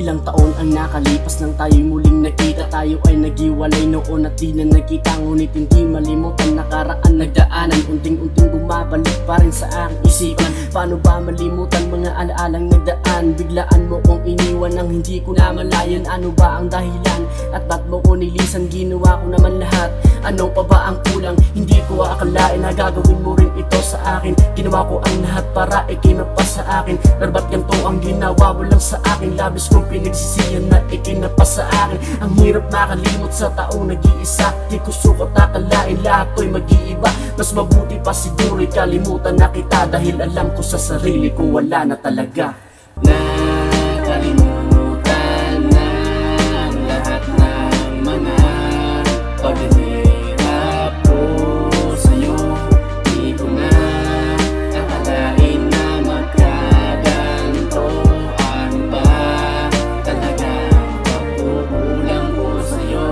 Ilang taon ang nakalipas nang tayo'y muling nakita. Tayo ay naghiwalay noon at di na nagkita. Ngunit hindi malimutan nakaraan nagdaanan. Unting-unting bumabalik pa rin sa aking isipan. Paano ba malimutan mga alaalang nagdaan? Biglaan mo kong iniwan nang hindi ko namalayan. Ano ba ang dahilan? At ba't mo ko nilisan? Ginawa ko naman lahat. Ano pa ba ang kulang? Hindi ko akalain na gagawin mo rin ito sa akin. Ginawa ko ang lahat para ikinapas sa akin. Pero ba't ganito ang ginawa mo lang sa akin? Labis kong pinagsisiyan na ikinapas sa akin. Ang hirap makalimot sa taong nag-iisa. Di ko sukat akalain lahat ko'y mag-iiba. Mas mabuti pa siguro'y kalimutan na kita. Dahil alam ko sa sarili ko wala na talaga. Nakalimutan na ang lahat ng mga paghihirap ko sa'yo. Di ko na akalain na magkaganto. Ano ba talagang pagkukulang ko sa'yo?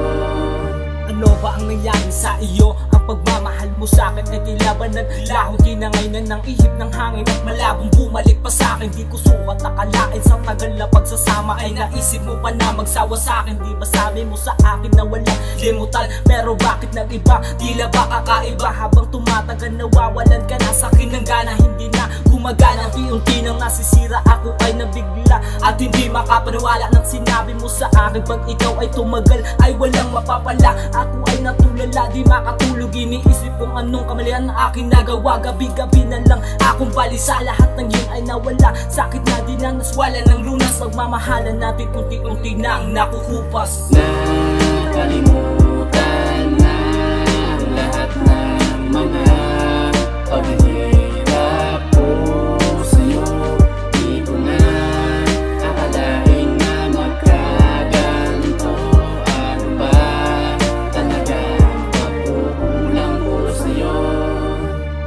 Ano ba ang nangyari sa iyo? Ang pagmamahal mo sa'kin ay tila ba naglahong kinangainan ng ihip ng hangin at malabong bumalik pa sa'kin. Di ko sukat akalain sa tagal na pagsasama ay naisip mo pa na magsawa sa'kin. Di ba sabi mo sa akin na walang limutan? Pero bakit nag-iba? Tila ba kakaiba? Habang tumatagal nawawalan ka na sa'kin ng gana. Hindi na gumagana, unti-unti nang nasisira. Ako ay nabigla at hindi makapaniwala nang sinabi mo sa akin. Pag ikaw ay tumagal ay walang mapapala. Ako ay natulala, di makatulog. Iniisip kung anong kamalian na aking nagawa. Gabi-gabi na lang akong balisa. Lahat ng yun ay nawala. Sakit na dinanas, wala ng lunas. Pagmamahalan natin unti-unti nang nakukupas. Nakalimutan na ang lahat ng mga paghihirap ko sa'yo. Di ko na akalain na magkaganto. Ano ba talagang pagkukulang ko sa'yo?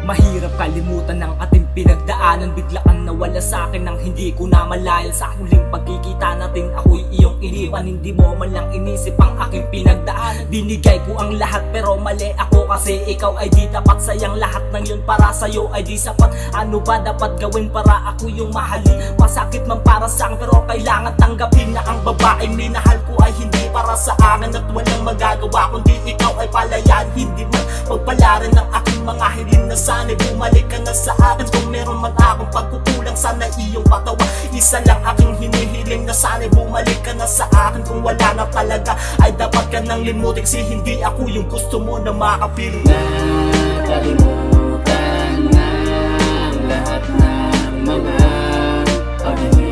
Mahirap kalimutan ng ating pinagdaanan. Bigla kang nawala sa akin nang hindi ko namalayan. Sa huling pagkikita natin ako'y iyong iniwan. Hindi mo man lang inisip ang aking pinagdaanan. Binigay ko ang lahat pero mali ako kasi ikaw ay di tapat. Sayang lahat ng yun para sa'yo ay di sapat. Ano ba dapat gawin para ako yung mahalin? Masakit man para sa'kin pero kailangan tanggapin na ang babaeng minahal ko ay hindi para sa akin. At walang magagawa kundi ikaw ay palayan. Hindi man pagpalaran ng aking mga hiling na sana'y bumalik ka na sa akin. Kung meron man akong pagkukulang sana iyong patawa. Isa lang aking hinihiling na sana'y bumalik ka na sa akin. Kung wala na talaga ay dapat ka nang limutin. Kasi hindi ako yung gusto mo na makapiling. Nakalimutan na ang lahat ng mga paghihirap